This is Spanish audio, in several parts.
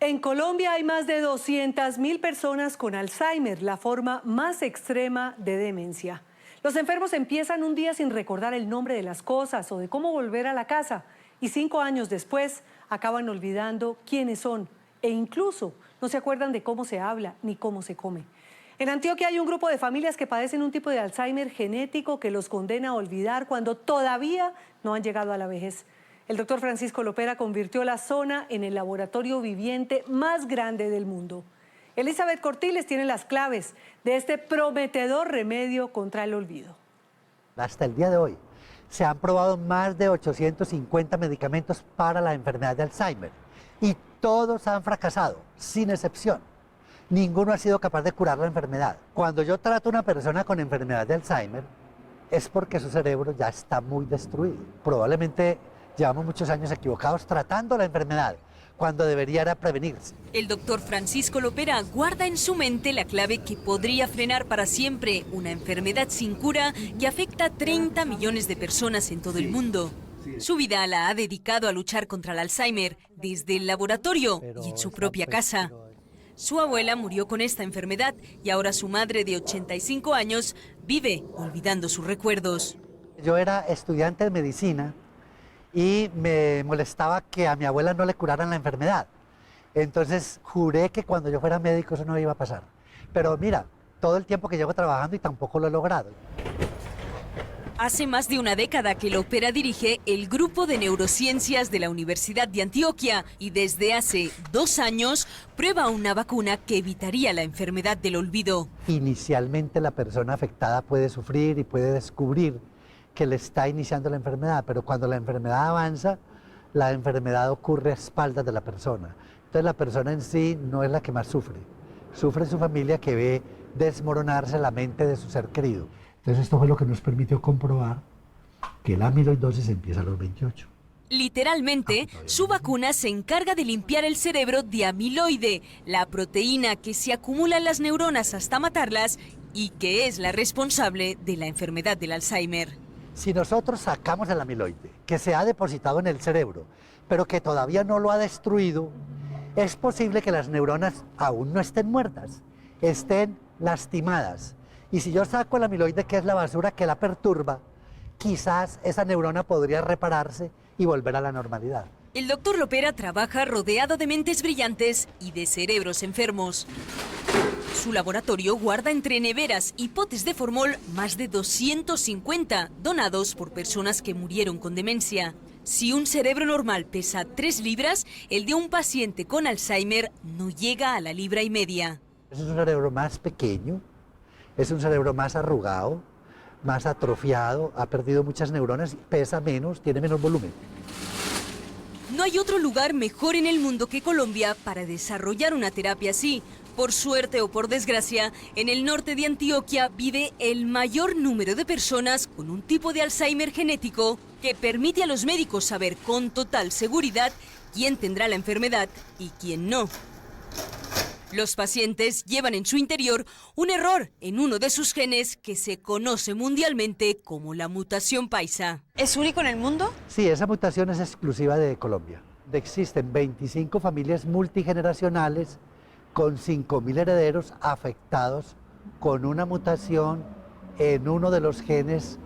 En Colombia hay más de 200.000 personas con Alzheimer, la forma más extrema de demencia. Los enfermos empiezan un día sin recordar el nombre de las cosas o de cómo volver a la casa y 5 años después acaban olvidando quiénes son e incluso no se acuerdan de cómo se habla ni cómo se come. En Antioquia hay un grupo de familias que padecen un tipo de Alzheimer genético que los condena a olvidar cuando todavía no han llegado a la vejez. El doctor Francisco Lopera convirtió la zona en el laboratorio viviente más grande del mundo. Elizabeth Cortiles tiene las claves de este prometedor remedio contra el olvido. Hasta el día de hoy se han probado más de 850 medicamentos para la enfermedad de Alzheimer y todos han fracasado, sin excepción. Ninguno ha sido capaz de curar la enfermedad. Cuando yo trato a una persona con enfermedad de Alzheimer es porque su cerebro ya está muy destruido. Probablemente llevamos muchos años equivocados tratando la enfermedad, cuando debería era prevenirse. El doctor Francisco Lopera guarda en su mente la clave que podría frenar para siempre una enfermedad sin cura que afecta a 30 millones de personas en todo el mundo. Su vida la ha dedicado a luchar contra el Alzheimer desde el laboratorio y en su propia casa. Su abuela murió con esta enfermedad y ahora su madre de 85 años vive olvidando sus recuerdos. Yo era estudiante de medicina y me molestaba que a mi abuela no le curaran la enfermedad. Entonces juré que cuando yo fuera médico eso no iba a pasar. Pero mira, todo el tiempo que llevo trabajando y tampoco lo he logrado. Hace más de una década que Lopera dirige el Grupo de Neurociencias de la Universidad de Antioquia y desde hace 2 años prueba una vacuna que evitaría la enfermedad del olvido. Inicialmente la persona afectada puede sufrir y puede descubrir que le está iniciando la enfermedad, pero cuando la enfermedad avanza, la enfermedad ocurre a espaldas de la persona. Entonces la persona en sí no es la que más sufre. Sufre su familia que ve desmoronarse la mente de su ser querido. Entonces esto fue lo que nos permitió comprobar que la amiloidosis empieza a los 28. Literalmente, su vacuna se encarga de limpiar el cerebro de amiloide, la proteína que se acumula en las neuronas hasta matarlas y que es la responsable de la enfermedad del Alzheimer. Si nosotros sacamos el amiloide, que se ha depositado en el cerebro, pero que todavía no lo ha destruido, es posible que las neuronas aún no estén muertas, estén lastimadas. Y si yo saco el amiloide, que es la basura que la perturba, quizás esa neurona podría repararse y volver a la normalidad. El doctor Lopera trabaja rodeado de mentes brillantes y de cerebros enfermos. Su laboratorio guarda entre neveras y potes de formol más de 250 donados por personas que murieron con demencia. Si un cerebro normal pesa 3 libras, el de un paciente con Alzheimer no llega a la 1,5 libras. Es un cerebro más pequeño, es un cerebro más arrugado, más atrofiado, ha perdido muchas neuronas, pesa menos, tiene menos volumen. No hay otro lugar mejor en el mundo que Colombia para desarrollar una terapia así. Por suerte o por desgracia, en el norte de Antioquia vive el mayor número de personas con un tipo de Alzheimer genético que permite a los médicos saber con total seguridad quién tendrá la enfermedad y quién no. Los pacientes llevan en su interior un error en uno de sus genes que se conoce mundialmente como la mutación paisa. ¿Es único en el mundo? Sí, esa mutación es exclusiva de Colombia. Existen 25 familias multigeneracionales con 5.000 herederos afectados con una mutación en uno de los genes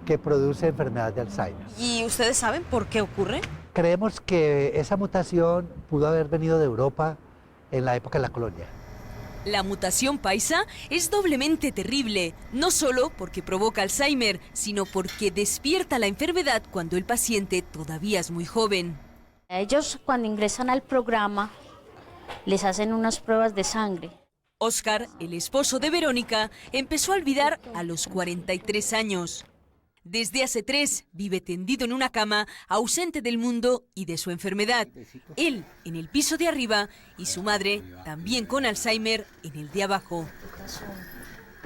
que produce enfermedad de Alzheimer. ¿Y ustedes saben por qué ocurre? Creemos que esa mutación pudo haber venido de Europa en la época de la colonia. La mutación paisa es doblemente terrible, no solo porque provoca Alzheimer, sino porque despierta la enfermedad cuando el paciente todavía es muy joven. Ellos cuando ingresan al programa les hacen unas pruebas de sangre. Oscar, el esposo de Verónica, empezó a olvidar a los 43 años. Desde hace 3 vive tendido en una cama, ausente del mundo y de su enfermedad. Él en el piso de arriba y su madre, también con Alzheimer, en el de abajo.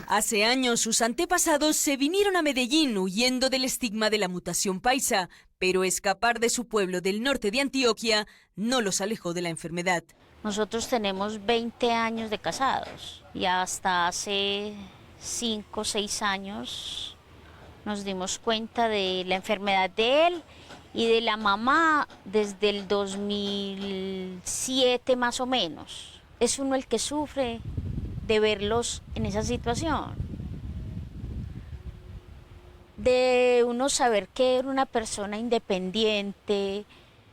Hace años sus antepasados se vinieron a Medellín huyendo del estigma de la mutación paisa, pero escapar de su pueblo del norte de Antioquia no los alejó de la enfermedad. Nosotros tenemos 20 años de casados y hasta hace 5 o 6 años nos dimos cuenta de la enfermedad de él Y de la mamá desde el 2007 más o menos. Es uno el que sufre de verlos en esa situación. De uno saber que era una persona independiente,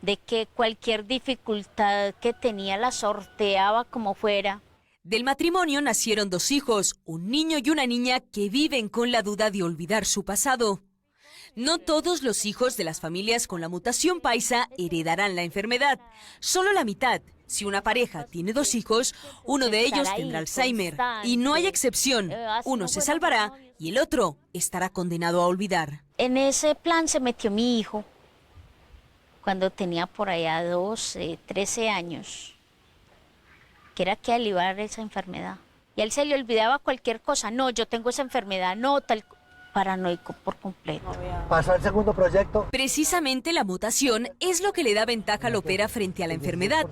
de que cualquier dificultad que tenía la sorteaba como fuera. Del matrimonio nacieron 2 hijos, un niño y una niña que viven con la duda de olvidar su pasado. No todos los hijos de las familias con la mutación paisa heredarán la enfermedad, solo la mitad. Si una pareja tiene 2 hijos, uno de ellos tendrá Alzheimer y no hay excepción. Uno se salvará y el otro estará condenado a olvidar. En ese plan se metió mi hijo cuando tenía por allá 12, 13 años, que era que le iba a dar esa enfermedad. Y a él se le olvidaba cualquier cosa. No, yo tengo esa enfermedad, no, tal. Paranoico por completo. Pasó al segundo proyecto. Precisamente la mutación es lo que le da ventaja a Lopera frente a la enfermedad.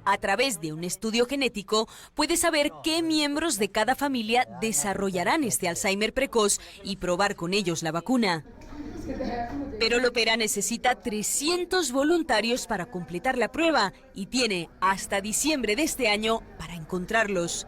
A través de un estudio genético puede saber qué miembros de cada familia desarrollarán este Alzheimer precoz y probar con ellos la vacuna. Pero Lopera necesita 300 voluntarios para completar la prueba y tiene hasta diciembre de este año para encontrarlos.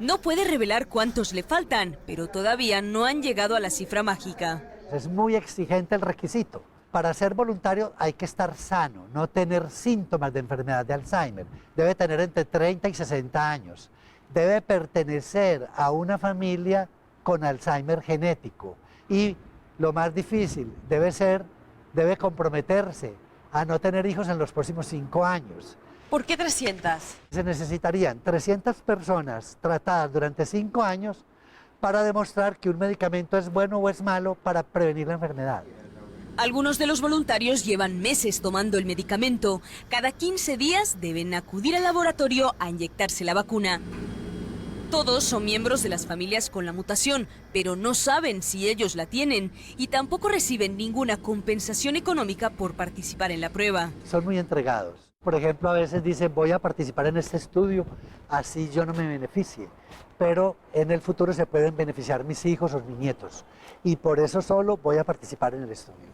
No puede revelar cuántos le faltan, pero todavía no han llegado a la cifra mágica. Es muy exigente el requisito. Para ser voluntario hay que estar sano, no tener síntomas de enfermedad de Alzheimer. Debe tener entre 30 y 60 años. Debe pertenecer a una familia con Alzheimer genético. Y lo más difícil, debe comprometerse a no tener hijos en los próximos 5 años. ¿Por qué 300? Se necesitarían 300 personas tratadas durante 5 años para demostrar que un medicamento es bueno o es malo para prevenir la enfermedad. Algunos de los voluntarios llevan meses tomando el medicamento. Cada 15 días deben acudir al laboratorio a inyectarse la vacuna. Todos son miembros de las familias con la mutación, pero no saben si ellos la tienen y tampoco reciben ninguna compensación económica por participar en la prueba. Son muy entregados. Por ejemplo, a veces dicen, voy a participar en este estudio, así yo no me beneficie. Pero en el futuro se pueden beneficiar mis hijos o mis nietos. Y por eso solo voy a participar en el estudio.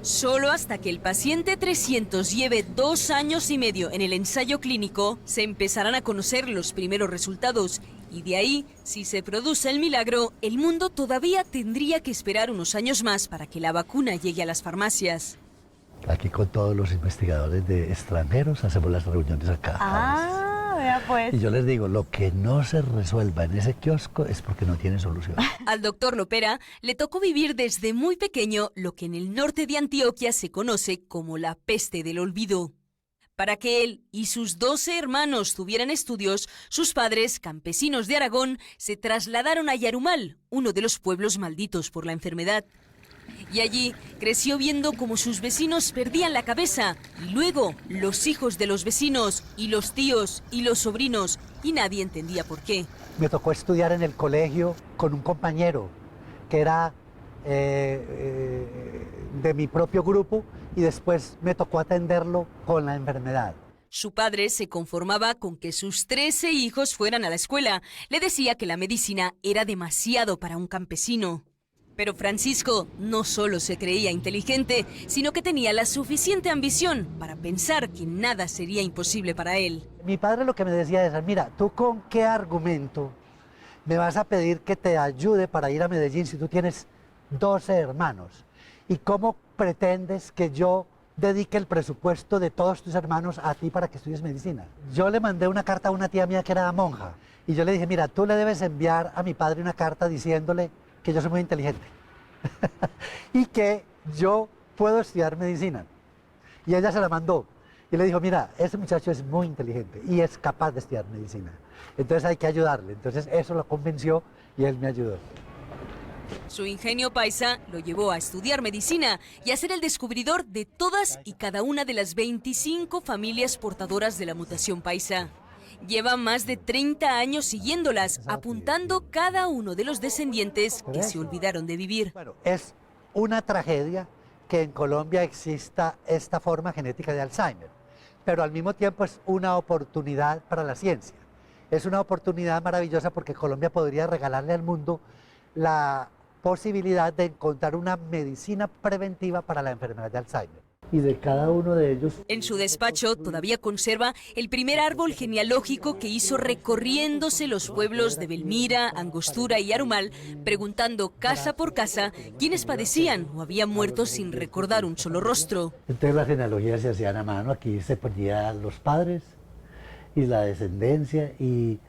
Solo hasta que el paciente 300 lleve 2 años y medio en el ensayo clínico, se empezarán a conocer los primeros resultados. Y de ahí, si se produce el milagro, el mundo todavía tendría que esperar unos años más para que la vacuna llegue a las farmacias. Aquí con todos los investigadores de extranjeros hacemos las reuniones acá. Vea pues. Y yo les digo, lo que no se resuelva en ese kiosco es porque no tiene solución. Al doctor Lopera le tocó vivir desde muy pequeño lo que en el norte de Antioquia se conoce como la peste del olvido. Para que él y sus 12 hermanos tuvieran estudios, sus padres, campesinos de Aragón, se trasladaron a Yarumal, uno de los pueblos malditos por la enfermedad. Y allí creció viendo cómo sus vecinos perdían la cabeza, y luego los hijos de los vecinos, y los tíos, y los sobrinos, y nadie entendía por qué. Me tocó estudiar en el colegio con un compañero que era de mi propio grupo y después me tocó atenderlo con la enfermedad. Su padre se conformaba con que sus 13 hijos fueran a la escuela. Le decía que la medicina era demasiado para un campesino. Pero Francisco no solo se creía inteligente, sino que tenía la suficiente ambición para pensar que nada sería imposible para él. Mi padre lo que me decía es, mira, ¿tú con qué argumento me vas a pedir que te ayude para ir a Medellín si tú tienes 12 hermanos? ¿Y cómo pretendes que yo dedique el presupuesto de todos tus hermanos a ti para que estudies medicina? Yo le mandé una carta a una tía mía que era monja y yo le dije, mira, tú le debes enviar a mi padre una carta diciéndole que yo soy muy inteligente y que yo puedo estudiar medicina. Y ella se la mandó y le dijo, mira, ese muchacho es muy inteligente y es capaz de estudiar medicina. Entonces hay que ayudarle. Entonces eso lo convenció y él me ayudó. Su ingenio paisa lo llevó a estudiar medicina y a ser el descubridor de todas y cada una de las 25 familias portadoras de la mutación paisa. Lleva más de 30 años siguiéndolas, apuntando cada uno de los descendientes que se olvidaron de vivir. Bueno, es una tragedia que en Colombia exista esta forma genética de Alzheimer, pero al mismo tiempo es una oportunidad para la ciencia. Es una oportunidad maravillosa porque Colombia podría regalarle al mundo la posibilidad de encontrar una medicina preventiva para la enfermedad de Alzheimer. Y de cada uno de ellos... En su despacho todavía conserva el primer árbol genealógico que hizo recorriéndose los pueblos de Belmira, Angostura y Arumal, preguntando casa por casa quiénes padecían o habían muerto sin recordar un solo rostro. Entonces las genealogías se hacían a mano, aquí se ponían los padres y la descendencia, y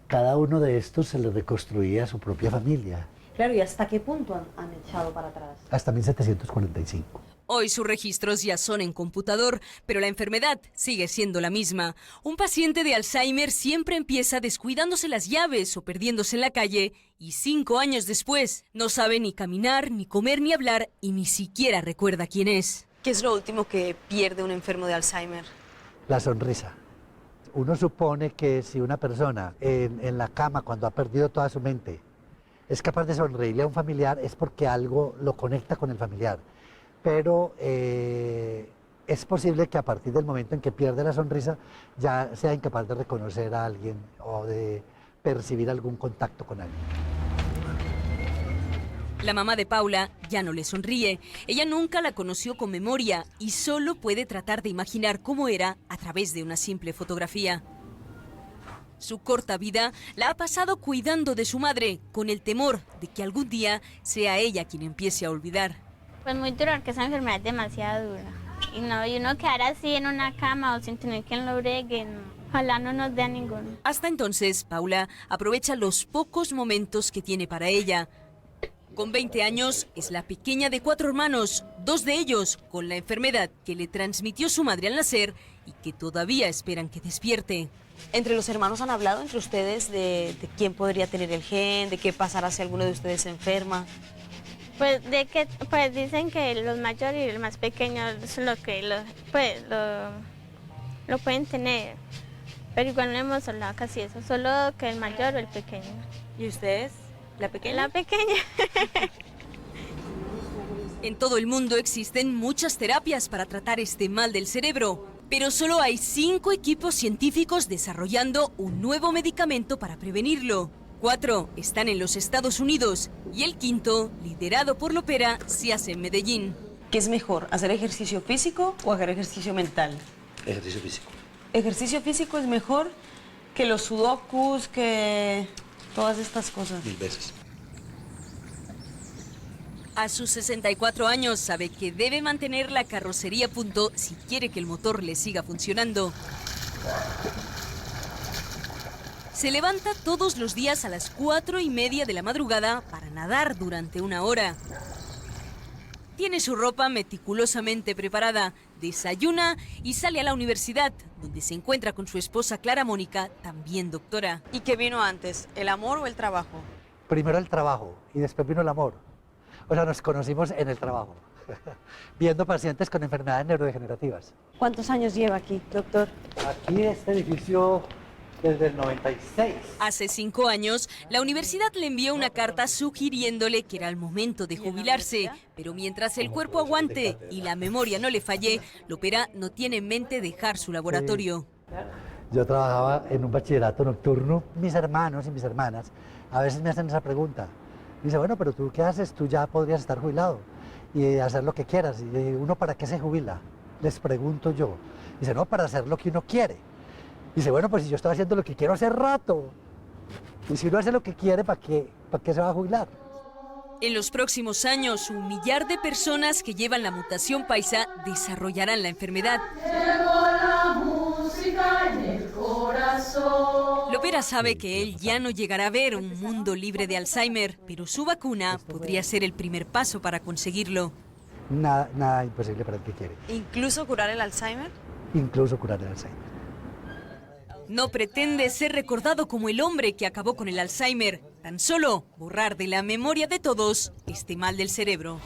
cada uno de estos se le reconstruía a su propia familia. Claro, ¿y hasta qué punto han echado para atrás? Hasta 1745. Hoy sus registros ya son en computador, pero la enfermedad sigue siendo la misma. Un paciente de Alzheimer siempre empieza descuidándose las llaves o perdiéndose en la calle y 5 años después no sabe ni caminar, ni comer, ni hablar y ni siquiera recuerda quién es. ¿Qué es lo último que pierde un enfermo de Alzheimer? La sonrisa. Uno supone que si una persona en la cama, cuando ha perdido toda su mente, es capaz de sonreírle a un familiar, es porque algo lo conecta con el familiar. Pero es posible que a partir del momento en que pierde la sonrisa ya sea incapaz de reconocer a alguien o de percibir algún contacto con alguien. La mamá de Paula ya no le sonríe. Ella nunca la conoció con memoria y solo puede tratar de imaginar cómo era a través de una simple fotografía. Su corta vida la ha pasado cuidando de su madre, con el temor de que algún día sea ella quien empiece a olvidar. Pues muy duro, porque esa enfermedad es demasiado dura. Y uno quedar así en una cama o sin tener quien lo bregue, ojalá no nos dé a ninguno. Hasta entonces, Paula aprovecha los pocos momentos que tiene para ella. Con 20 años, es la pequeña de 4 hermanos, 2 de ellos con la enfermedad que le transmitió su madre al nacer y que todavía esperan que despierte. ¿Entre los hermanos han hablado entre ustedes de quién podría tener el gen, de qué pasará si alguno de ustedes se enferma? Pues dicen que los mayores y el más pequeño es lo que lo pueden tener. Pero igual no hemos hablado casi eso, solo que el mayor o el pequeño. ¿Y ustedes? ¿La pequeña? La pequeña. En todo el mundo existen muchas terapias para tratar este mal del cerebro, pero solo hay 5 equipos científicos desarrollando un nuevo medicamento para prevenirlo. 4 están en los Estados Unidos y el 5, liderado por Lopera, se hace en Medellín. ¿Qué es mejor, hacer ejercicio físico o hacer ejercicio mental? Ejercicio físico. ¿Ejercicio físico es mejor que los sudokus, que todas estas cosas? 1000 veces. A sus 64 años sabe que debe mantener la carrocería a punto si quiere que el motor le siga funcionando. Se levanta todos los días a las 4:30 de la madrugada para nadar durante 1 hora. Tiene su ropa meticulosamente preparada, desayuna y sale a la universidad, donde se encuentra con su esposa Clara Mónica, también doctora. ¿Y qué vino antes, el amor o el trabajo? Primero el trabajo y después vino el amor. O sea, nos conocimos en el trabajo, viendo pacientes con enfermedades neurodegenerativas. ¿Cuántos años lleva aquí, doctor? Aquí este edificio desde el 96. Hace 5 años, la universidad le envió una carta sugiriéndole que era el momento de jubilarse, pero mientras el cuerpo aguante y la memoria no le falle, Lopera no tiene en mente dejar su laboratorio. Yo trabajaba en un bachillerato nocturno. Mis hermanos y mis hermanas a veces me hacen esa pregunta. Dice, bueno, pero tú ¿qué haces? Tú ya podrías estar jubilado y hacer lo que quieras. Y ¿uno para qué se jubila? Les pregunto yo. Dice, no, para hacer lo que uno quiere. Dice, bueno, pues si yo estoy haciendo lo que quiero hace rato. Y si uno hace lo que quiere, ¿para qué se va a jubilar? En los próximos años, 1 millar de personas que llevan la mutación paisa desarrollarán la enfermedad. Lopera sabe que él ya no llegará a ver un mundo libre de Alzheimer, pero su vacuna podría ser el primer paso para conseguirlo. Nada imposible para el que quiere. ¿Incluso curar el Alzheimer? Incluso curar el Alzheimer. No pretende ser recordado como el hombre que acabó con el Alzheimer, tan solo borrar de la memoria de todos este mal del cerebro.